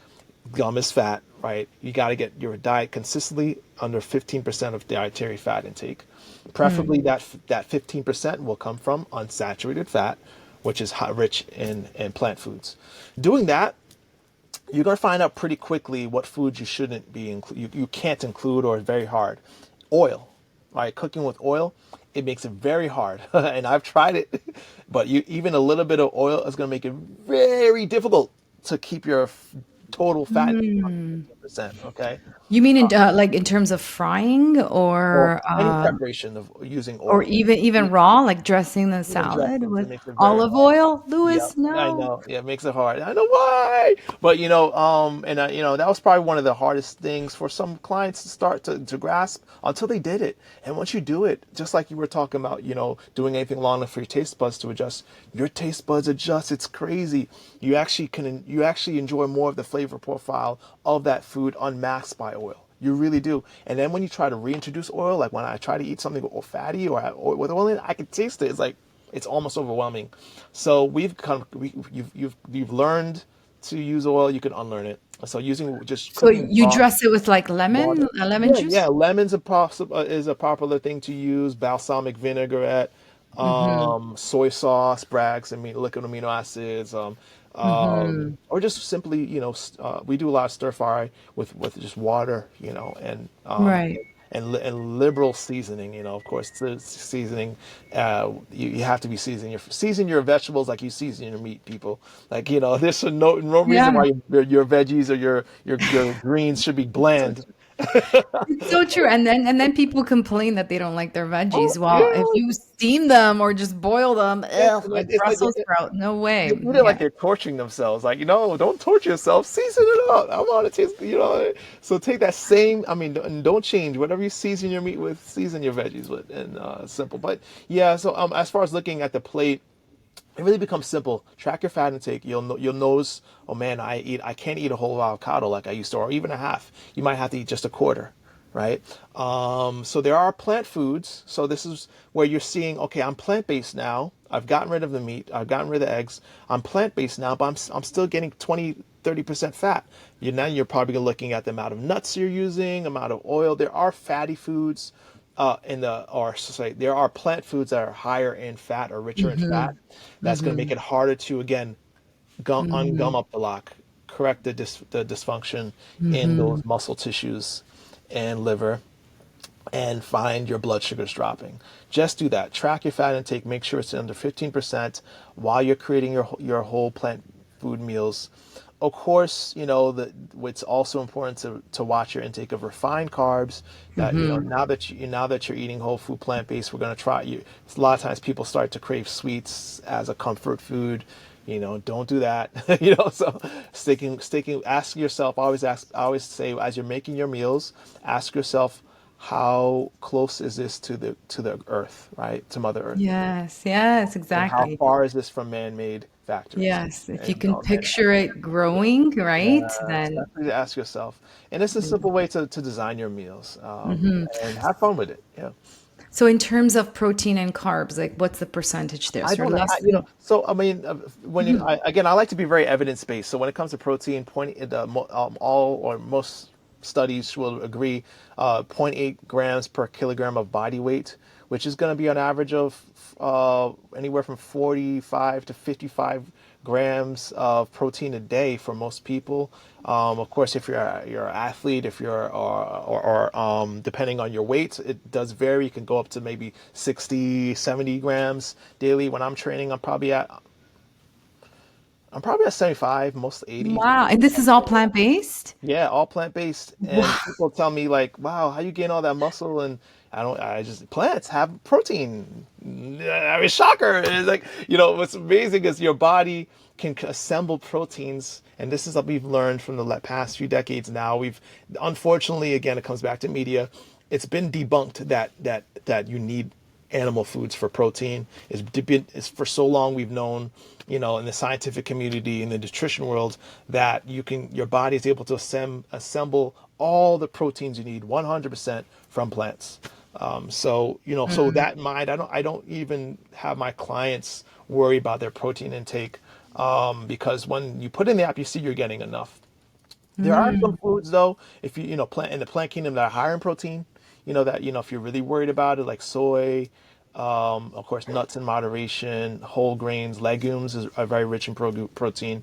Gum is fat, right? You got to get your diet consistently under 15% of dietary fat intake. Preferably that 15% will come from unsaturated fat, which is rich in plant foods. Doing that, you're going to find out pretty quickly what foods you shouldn't be you can't include, or it's very hard. Oil, right? Cooking with oil, it makes it very hard. And I've tried it, but even a little bit of oil is going to make it very difficult to keep your total fat under Mm. 15%. Okay. You mean in like in terms of frying Or any preparation of using or oil. even raw, like dressing the Even salad dressings, it with makes it very olive hard. oil? Yep, Lewis, I no. know. Yeah, it makes it hard. I know why, but that was probably one of the hardest things for some clients to start to grasp until they did it. And once you do it, just like you were talking about, doing anything long enough for your taste buds to adjust, your taste buds adjust. It's crazy. You actually enjoy more of the flavor profile of that food unmasked by oil. You really do. And then when you try to reintroduce oil, like when I try to eat something fatty or with oil in it, I can taste it. It's like it's almost overwhelming. So you've learned to use oil. You can unlearn it. So using just So cooking you raw dress it with like water. lemon Yeah, juice? yeah. Lemons is a popular thing to use. Balsamic vinaigrette, Mm-hmm. soy sauce, Bragg's, liquid amino acids, Mm-hmm. or just simply, we do a lot of stir fry with just water, Right. and liberal seasoning. Of course, the seasoning, you have to be season your vegetables like you season your meat. People, like, there's no reason Yeah. why your veggies or your greens should be bland. It's so true. And then people complain that they don't like their Oh veggies. Well, if yeah, you steam them or just boil them, yeah. ugh, like It's like Brussels sprout, no way. they eat it like Yeah. they're torturing themselves. Like, don't torture yourself. Season it up. I want to taste. So take that same. And don't change whatever you season your meat with. Season your veggies with, and simple. But yeah. So as far as looking at the plate, it really becomes simple. Track your fat intake. You'll notice. Oh man, I can't eat a whole avocado like I used to, or even a half. You might have to eat just a quarter, right? So there are plant foods. So this is where you're seeing, okay, I'm plant based now. I've gotten rid of the meat. I've gotten rid of the eggs. I'm plant based now, but I'm still getting 20-30% fat. You're probably looking at the amount of nuts you're using, amount of oil. There are fatty foods there are plant foods that are higher in fat or richer in fat. Mm-hmm. That's going to Mm-hmm. make it harder to, again, ungum Mm-hmm. up the lock, correct the dysfunction in Mm-hmm. those muscle tissues and liver, and find your blood sugars dropping. Just do that. Track your fat intake. Make sure it's under 15% while you're creating your whole plant food meals. Of course, it's also important to watch your intake of refined carbs. That Mm-hmm. now that you're eating whole food plant based, we're going to try you. A lot of times people start to crave sweets as a comfort food. Don't do that. So ask yourself. I always say, as you're making your meals, ask yourself, how close is this to the earth, right? To Mother Earth, Yes, yes, and how exactly. far is this from man-made factories Yes. If you and can man picture it yeah, growing, right, yeah. So then that's what you ask yourself, and it's a simple way to design your meals, mhm. and have fun with it. Yeah. So in terms of protein and carbs, like what's the percentage there? I So don't know. less than So when again, I like to be very evidence based. So when it comes to protein, all or most studies will agree, zero point 0.8 grams per kilogram of body weight, which is going to be an average of anywhere from 45 to 55 grams of protein a day for most people. Of course, if you're an athlete, if you're or depending on your weight, it does vary. You can go up to maybe 60, 70 grams daily. When I'm training, I'm probably at I'm probably at 75, most 80. Wow. And this is all plant-based? Yeah, all plant-based. And Wow. people tell me like, "Wow, how you gain all that muscle?" And I just plants have protein. I mean, shocker. It's like, what's amazing is your body can assemble proteins, and this is what we've learned from the past few decades now. Unfortunately, again, it comes back to media. It's been debunked that you need animal foods for protein. It's for so long we've known, in the scientific community, in the nutrition world, that your body is able to assemble all the proteins you need 100% from plants. So that in mind, I don't even have my clients worry about their protein intake, because when you put in the app, you see you're getting enough. There are some Mm. foods though, if plant in the plant kingdom, that are higher in protein, that, if you're really worried about it, like soy, of course, nuts in moderation, whole grains, legumes are very rich in protein.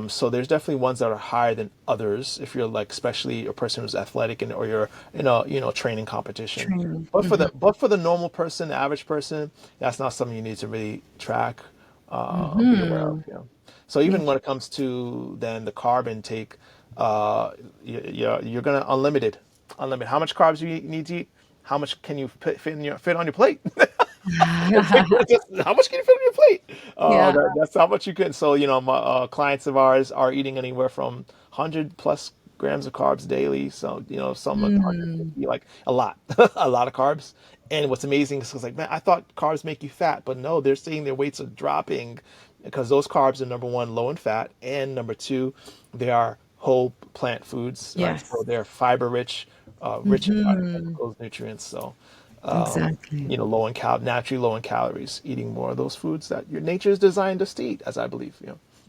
So there's definitely ones that are higher than others if you're like, especially a person who's athletic, or you're in a, training competition. Training. But for the normal person, the average person, that's not something you need to really track, be aware of. Hmm. Yeah. So even when it comes to then the carb intake, you're gonna unlimited. How much carbs you need to eat? How much can you fit on your plate? How much can you fit on your plate? Yeah. That's how much you can. So my clients of ours are eating anywhere from 100 plus grams of carbs daily. So some are Mm. 150, like a lot, a lot of carbs. And what's amazing is, like, man, I thought carbs make you fat, but no, they're saying their weights are dropping because those carbs are, number one, low in fat, and number two, they are whole plant foods, right? So Yes. they're fiber rich in Hmm. phytochemicals, nutrients. So Exactly. naturally low in calories, eating more of those foods that your nature is designed us to eat, as I believe.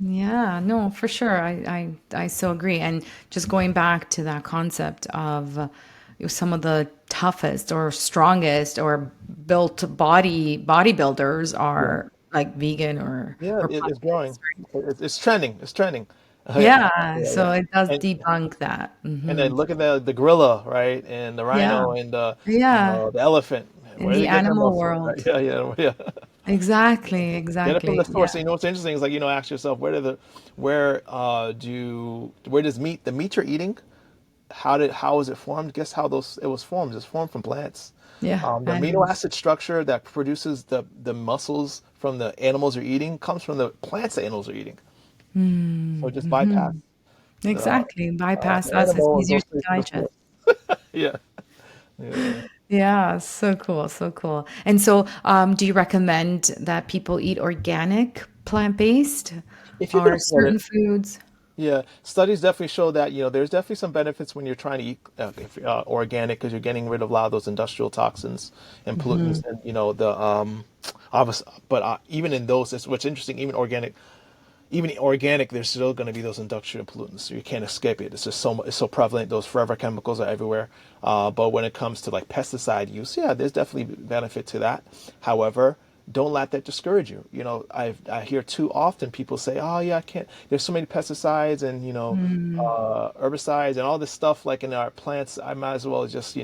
Yeah, no, for sure. I so agree. And just going back to that concept of some of the toughest or strongest or built bodybuilders Yeah. are like vegan Yeah, or it's growing. plant-based, right? It's trending. It's trending. Yeah, Yeah, yeah, yeah. so it does And debunk that. and then Hmm. look at the gorilla, right? And the Yeah, rhino and yeah, the elephant. in Where are the they getting their animal muscle? Right? world. Yeah, yeah, yeah. Exactly, Get it from the exactly. Yeah. source. And what's interesting is, like, ask yourself, where does the meat you're eating, how was it formed? Guess how those it was formed. It's formed from plants. Yeah, The amino animals. acid structure that produces the muscles from the animals you're eating comes from the plants the animals are eating. So just bypass Hmm. the Exactly. Bypass the us. It's animal and go easier to straight to the digest. source. Yeah, yeah. Yeah, so cool, so cool. And so, do you recommend that people eat organic, plant-based, If you can or afford certain it. foods? Yeah, studies definitely show that, there's definitely some benefits when you're trying to eat organic, because you're getting rid of a lot of those industrial toxins and Hmm. pollutants, and the obvious. But even in those, it's what's interesting. Even organic, there's still going to be those industrial pollutants. So you can't escape it. It's just it's so prevalent. Those forever chemicals are everywhere. But when it comes to like pesticide use, yeah, there's definitely benefit to that. However, don't let that discourage you. I hear too often people say, "Oh yeah, I can't. There's so many pesticides and Mm, herbicides and all this stuff like in our plants. I might as well just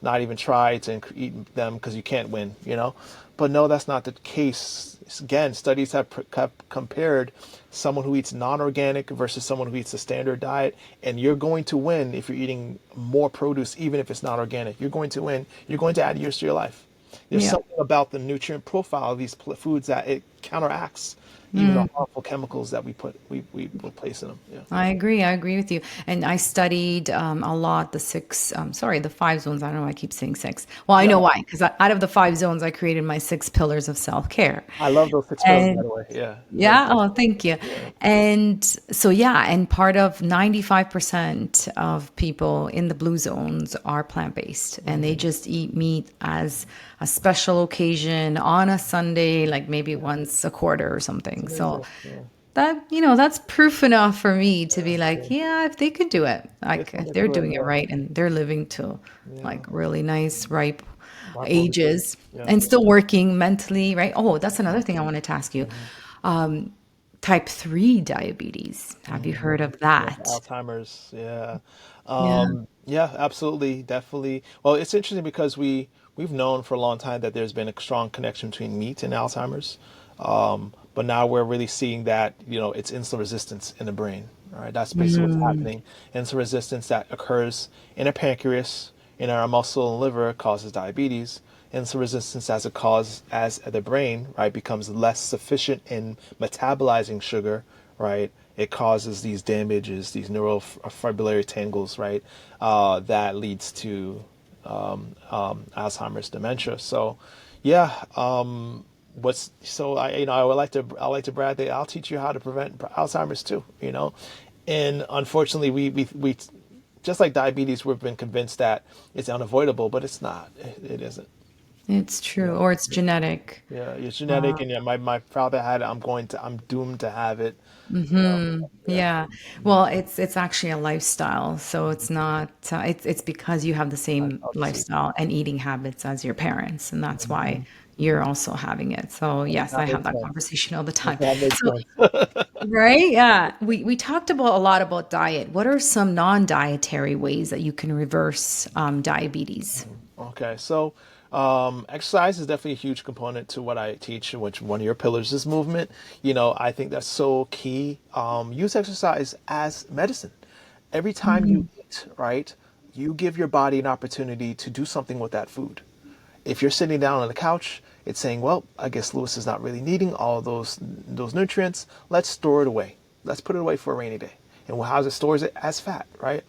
not even try to eat them because you can't win." But no, that's not the case. Again, studies have compared someone who eats non-organic versus someone who eats a standard diet, and you're going to win if you're eating more produce, even if it's not organic. You're going to win. You're going to add years to your life. There's yeah. something about the nutrient profile of these foods that it counteracts even the Mm. harmful chemicals that we place in them. Yeah. I agree. I agree with you. And I studied a lot the 5 zones. I don't know why I keep saying six. Well, I Yeah. know why, because out of the 5 zones, I created my 6 pillars of self-care. I love those 6 pills, by And the way. Yeah. Very yeah, good. oh, thank you. Yeah. And so, yeah, and part of 95% of people in the blue zones are plant-based, and they Hmm. just eat meat as a special occasion on a Sunday, like maybe Yeah. once a quarter or It's something. So amazing. Yeah. that's proof enough for me to Yeah. be like, Yeah. yeah, if they could do it, There's like if something they're to it. doing it Yeah. right and they're living to Yeah. like really nice, ripe Remarkable. ages Yeah. and still working mentally, right? Oh, that's another Hmm. thing I wanted to ask you. Hmm. Type 3 diabetes. Have you heard Hmm. of Yeah. that? Alzheimer's. Yeah. Yeah. Yeah. Absolutely. Definitely. Well, it's interesting because we've known for a long time that there's been a strong connection between meat and Alzheimer's. But now we're really seeing that, it's insulin resistance in the brain. All right, that's basically what's Mm. happening. Insulin resistance that occurs in our pancreas, in our muscle and liver causes diabetes. Insulin resistance as the brain, right, becomes less sufficient in metabolizing sugar, right? It causes these damages, these neurofibrillary tangles, right? That leads to Alzheimer's, dementia. So, yeah. What's so I like to brag that I'll teach you how to prevent Alzheimer's too. And unfortunately, we just like diabetes, we've been convinced that it's unavoidable, but it's not. It isn't. It's true, or it's genetic. Yeah, it's genetic, and yeah, my father had it. I'm doomed to have it. Yeah. Yeah. Well, it's actually a lifestyle, so it's not. It's because you have the same I'll just say lifestyle and eating habits as your parents, and that's why you're also having it. So yes, I that have makes that sense. conversation all the time. That makes So sense. right, yeah, we talked about a lot about diet. What are some non-dietary ways that you can reverse diabetes? Okay, so exercise is definitely a huge component to what I teach, which one of your pillars is movement. I think that's so key. Use exercise as medicine. Every time you eat, right, you give your body an opportunity to do something with that food. If you're sitting down on the couch, it's saying, well, I guess Lewis is not really needing all those nutrients. Let's store it away. Let's put it away for a rainy day. And how's it stores it? As fat, right?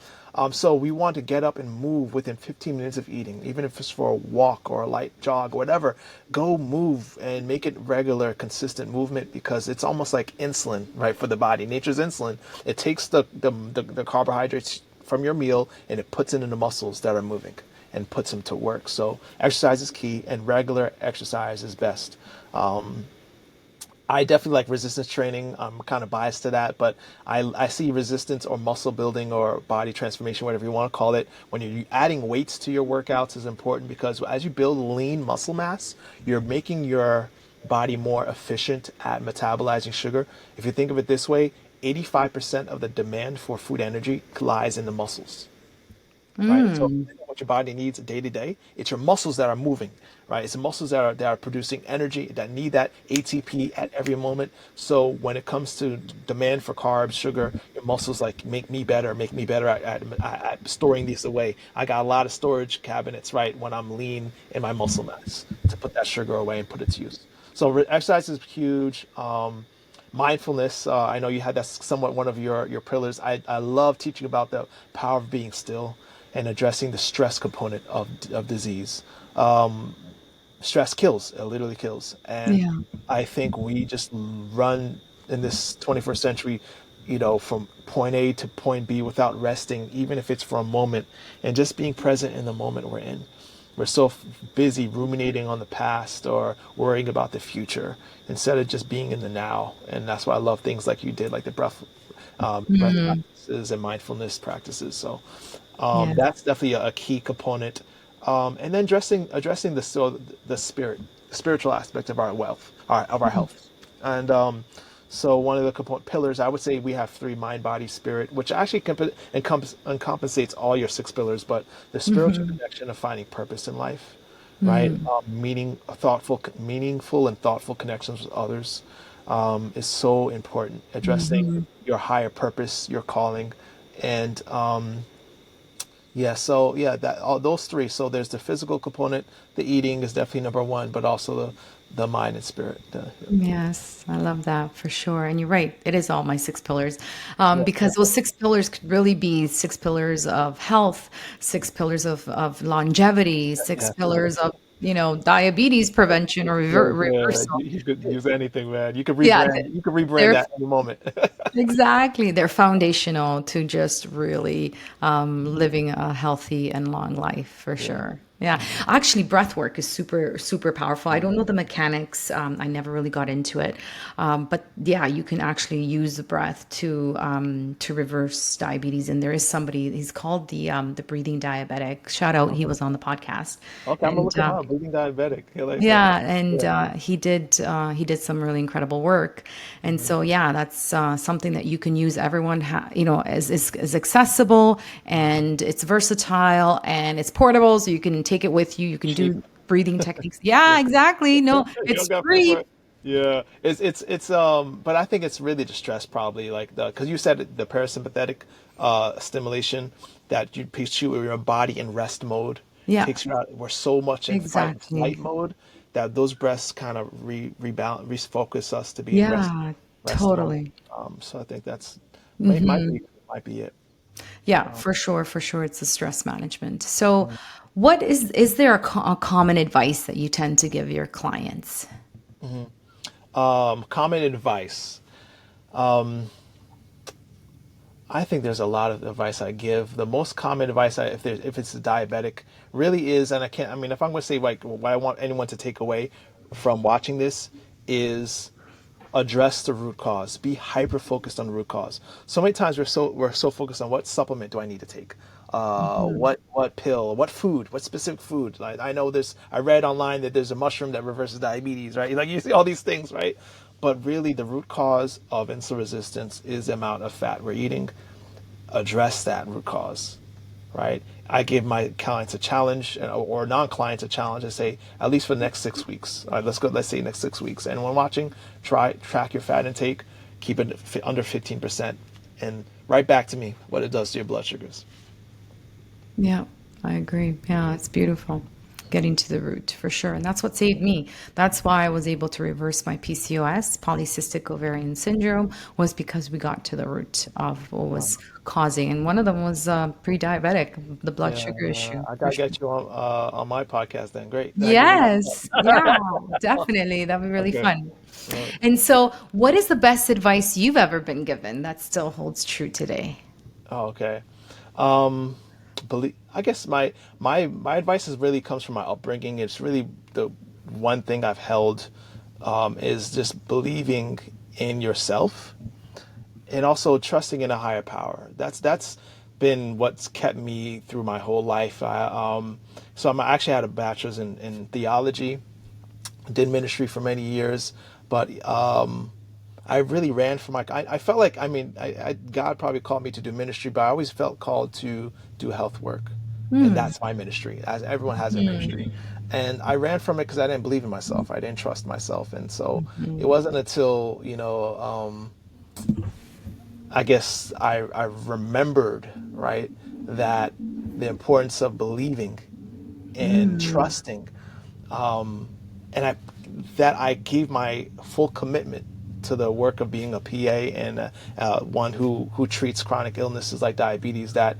So we want to get up and move within 15 minutes of eating, even if it's for a walk or a light jog or whatever. Go move and make it regular, consistent movement because it's almost like insulin, right, for the body. Nature's insulin. It takes the carbohydrates from your meal and it puts it in the muscles that are moving and puts them to work. So exercise is key, and regular exercise is best. I definitely like resistance training. I'm kind of biased to that, but I see resistance or muscle building or body transformation, whatever you want to call it, when you're adding weights to your workouts is important because as you build lean muscle mass, you're making your body more efficient at metabolizing sugar. If you think of it this way, 85% of the demand for food energy lies in the muscles, right? So Mm. what your body needs day to day, it's your muscles that are moving, right? It's the muscles that are producing energy that need that ATP at every moment. So when it comes to demand for carbs, sugar, your muscles like make me better at storing these away. I got a lot of storage cabinets, right? When I'm lean in my muscle mass to put that sugar away and put it to use. So exercise is huge. Mindfulness, I know you had that somewhat one of your pillars. I love teaching about the power of being still and addressing the stress component of disease. Stress kills, it literally kills. And Yeah. I think we just run in this 21st century, from point A to point B without resting, even if it's for a moment, and just being present in the moment we're in. We're so busy ruminating on the past or worrying about the future instead of just being in the now. And that's why I love things like you did, like the breath Mm. practices and mindfulness practices. So Yeah. that's definitely a key component. And then the spiritual aspect of our wealth, of our health. And so one of the pillars, I would say we have three: mind, body, spirit, which actually encompasses all your six pillars. But the spiritual Hmm. connection of finding purpose in life, right? Mm. Meaningful and thoughtful connections with others is so important. Addressing Hmm. your higher purpose, your calling, and yeah, so yeah, that all those three. So there's the physical component, the eating is definitely number one, but also the mind and spirit. Yes, I love that for sure. And you're right, it is all my six pillars. Yeah, Because those six pillars could really be six pillars of health, six pillars of longevity, six yeah. pillars of, diabetes prevention or Yeah, reversal. you could use anything, man. You could Yeah, rebrand. You could rebrand they're that any moment. exactly. They're foundational to just really living a healthy and long life for Yeah. sure. Yeah. Actually, breath work is super, super powerful. I don't know the mechanics. I never really got into it. But yeah, you can actually use the breath to reverse diabetes. And there is somebody, he's called the breathing diabetic. Shout out, he was on the podcast. Okay, I'm gonna And look him up. Bleeding diabetic. I like that. yeah, and Yeah. he did some really incredible work, and Mhm. so yeah, that's something that you can use. Everyone, is accessible and it's versatile and it's portable, so you can take it with you. You can Cheap. do breathing techniques. Yeah, exactly. No, You don't it's got to pay for free. it. Yeah, but I think it's really the stress probably like the because you said the parasympathetic stimulation that you puts you your body in rest mode Yeah, takes you out. We're so much in fight and flight exactly. mode that those breaths kind of rebound refocus us to be in Yeah, rest mode. totally. So I think that's Hmm. might be it. Yeah, Um, for sure. It's the stress management. So, what is there a common advice that you tend to give your clients? common advice. I think there's a lot of advice I give. The most common advice, if it's a diabetic, really is, and I can't. I mean, if I'm going to say like what I want anyone to take away from watching this is address the root cause. Be hyper focused on the root cause. So many times we're so focused on what supplement do I need to take, Mhm. what pill, what food, what specific food. Like I know this. I read online that there's a mushroom that reverses diabetes, right? Like you see all these things, right? But really, the root cause of insulin resistance is the amount of fat we're eating. Address that root cause, right? I give my clients a challenge or non-clients a challenge and say, at least for the next 6 weeks, all right, let's go, let's say next 6 weeks. And when watching, track your fat intake, keep it under 15% and write back to me what it does to your blood sugars. Yeah, I agree. Yeah, it's beautiful. Getting to the root for sure. And that's what saved me. That's why I was able to reverse my PCOS, polycystic ovarian syndrome, was because we got to the root of what Wow. was causing. And one of them was pre-diabetic, the blood Yeah, sugar issue I for gotta sure. get you on my podcast then. Great. I give you Yes, yeah, definitely. That'd be really okay. fun. Uh, And so, what is the best advice you've ever been given that still holds true today? oh, okay. Um, I guess my advice is really comes from my upbringing. It's really the one thing I've held is just believing in yourself and also trusting in a higher power. That's been what's kept me through my whole life. I actually had a bachelor's in theology, did ministry for many years, but I really ran for I felt like, I mean, God probably called me to do ministry, but I always felt called to do health work. And Hmm. that's my ministry, as everyone has a Hmm. ministry. And I ran from it because I didn't believe in myself. I didn't trust myself. And so it Mhm. wasn't until, I guess I remembered, right, that the importance of believing and Mm. trusting, and I gave my full commitment to the work of being a PA and one who treats chronic illnesses like diabetes. That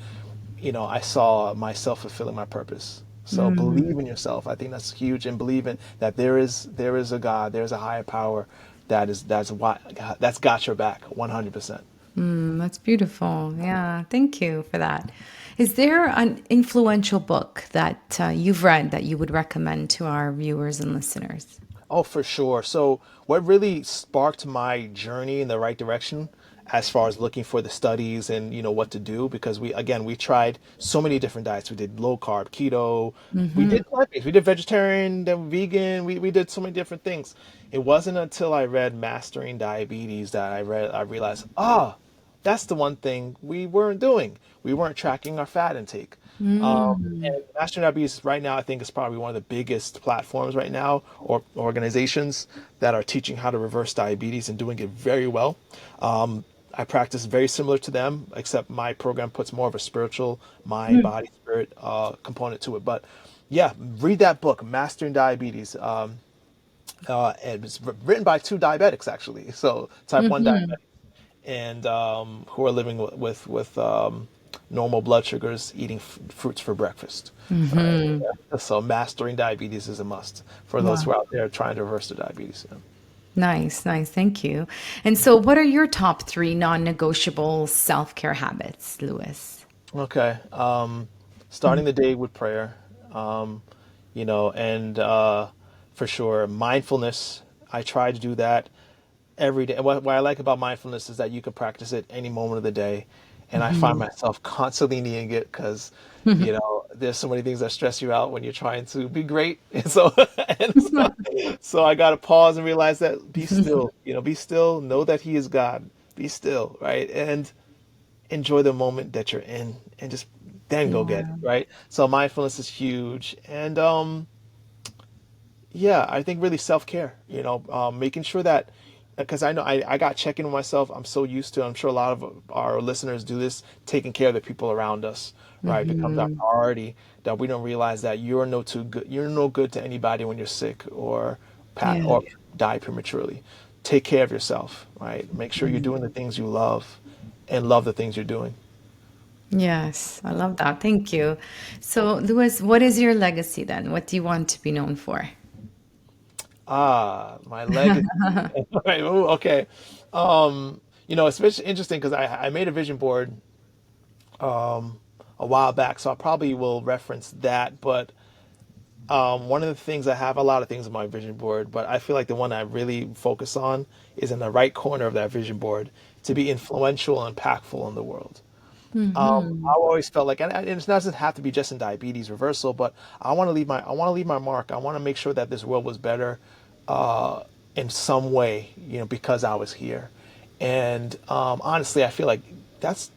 I saw myself fulfilling my purpose. So believe Mm. in yourself. I think that's huge, and believe in that there is a God, there's a higher power that's got your back 100%. Mm, that's beautiful. Yeah, thank you for that. Is there an influential book that you've read that you would recommend to our viewers and listeners? Oh, for sure. So, what really sparked my journey in the right direction as far as looking for the studies and what to do, because we tried so many different diets. We did low carb, keto, we Hmm. did plant-based, we did vegetarian, then vegan, we did so many different things. It wasn't until I read Mastering Diabetes that I realized, that's the one thing we weren't doing. We weren't tracking our fat intake. Mm. And Master Diabetes right now, I think, is probably one of the biggest platforms right now, or organizations that are teaching how to reverse diabetes and doing it very well. I practice very similar to them, except my program puts more of a spiritual mind, body, spirit component to it. But yeah, read that book, Mastering Diabetes. And it's written by two diabetics, actually. So type 1 Hmm. diabetic and who are living with normal blood sugars, eating fruits for breakfast. Hmm. So mastering diabetes is a must for those Wow. who are out there trying to reverse their diabetes. Yeah. Nice, nice. Thank you. And so, what are your top three non-negotiable self-care habits, Lewis? Okay. Starting the day with prayer, and for sure mindfulness. I try to do that every day. What I like about mindfulness is that you can practice it any moment of the day. And I find Hmm. myself constantly needing it because, there's so many things that stress you out when you're trying to be great. And so I got to pause and realize that be still, be still, know that He is God, be still, right? And enjoy the moment that you're in and just then go get it, Yeah. right? So mindfulness is huge. And, Yeah, I think really self-care, making sure that, because I know I got checking with myself. I'm so used to, I'm sure a lot of our listeners do this, taking care of the people around us, right? Becomes our Hmm. priority, that we don't realize that you're no good to anybody when you're sick or Yeah. or die prematurely. Take care of yourself, right? Make sure you're doing the things you love and love the things you're doing. Yes, I love that. Thank you. So, Lewis, what is your legacy then? What do you want to be known for? Ah, my legacy. Right, ooh, okay. It's interesting because I made a vision board a while back, so I probably will reference that. But one of the things, I have a lot of things on my vision board, but I feel like the one I really focus on is in the right corner of that vision board, to be influential and impactful in the world. I Hmm. always felt like, and it doesn't have to be just in diabetes reversal, but I want to leave my mark. I want to make sure that this world was better in some way, because I was here. And honestly, I feel like that's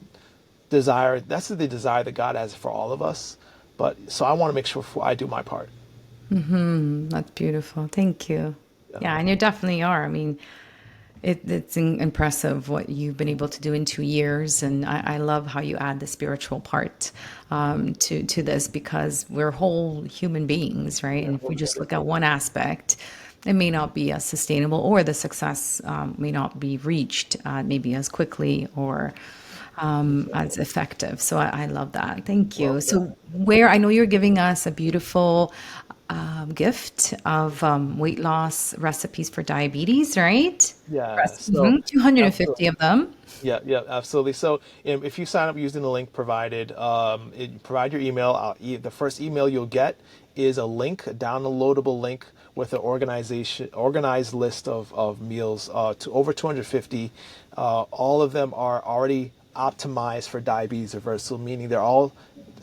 that's the desire that God has for all of us. But so I want to make sure I do my part. That's beautiful. Thank you. Yeah. Yeah, and you definitely are. I mean, impressive what you've been able to do in 2 years, and I love how you add the spiritual part to this because we're whole human beings, right? Yeah, And if we well, just look at one aspect, it may not be as sustainable, or the success may not be reached maybe as quickly or as effective. So I love that. Thank well, you. So where I know you're giving us a beautiful gift of weight loss recipes for diabetes, right? yeah. So 250 absolutely. of them. Yeah, yeah, absolutely. So if you sign up using the link provided, provide your email. The first email you'll get is a link, a downloadable link with an organized list of meals, to over 250. All of them are already optimized for diabetes reversal, meaning they're all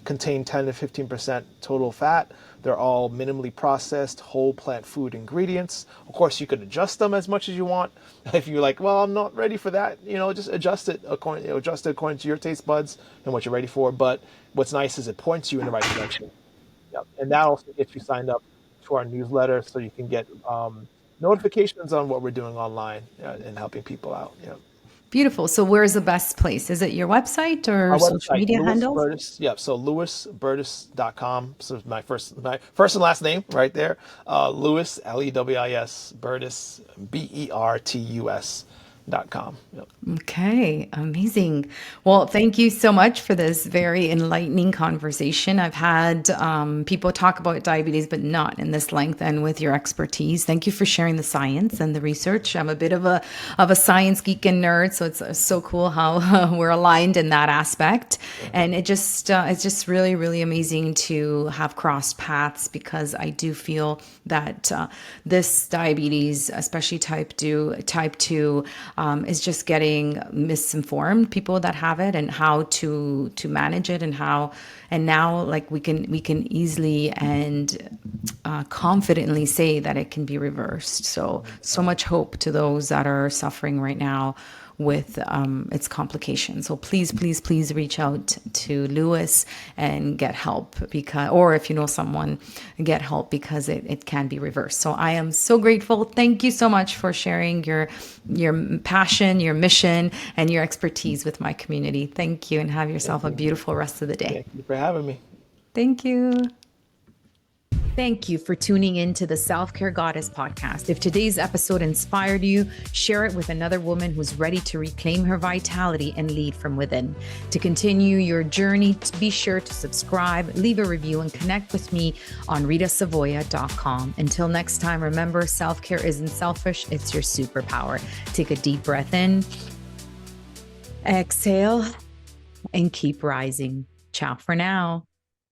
contain 10 to 15% total fat. They're all minimally processed whole plant food ingredients. Of course, you can adjust them as much as you want. If you're like, well, I'm not ready for that, just adjust it according to your taste buds and what you're ready for. But what's nice is it points you in the right direction. Yep. And that also gets you signed up to our newsletter, so you can get notifications on what we're doing online, and helping people out. Yeah. Beautiful. So where's the best place? Is it your website or Our social website, media Lewis handles? Bertus. Yeah, so lewisbertus.com. So my first and last name right there. Lewis, Lewis, Bertus, Bertus.com. Yep. Okay, amazing. Well, thank you so much for this very enlightening conversation. I've had people talk about diabetes, but not in this length and with your expertise. Thank you for sharing the science and the research. I'm a bit of a science geek and nerd, so it's so cool how we're aligned in that aspect. And it's just really really amazing to have crossed paths because I do feel that this diabetes, especially type 2, is just getting misinformed, people that have it, and how to manage it, and now like we can easily and confidently say that it can be reversed. So much hope to those that are suffering right now with its complications. So please, please, please reach out to Lewis and get help, because, or if you know someone, get help, because it can be reversed. So I am so grateful. Thank you so much for sharing your passion, your mission, and your expertise with my community. Thank you, and have Thank yourself a you. beautiful rest of the day. Thank you for having me. Thank you. Thank you for tuning in to the Self Care Goddess podcast. If today's episode inspired you, share it with another woman who's ready to reclaim her vitality and lead from within. To continue your journey, be sure to subscribe, leave a review, and connect with me on ritasavoya.com. Until next time, remember, self-care isn't selfish, it's your superpower. Take a deep breath in, exhale, and keep rising. Ciao for now.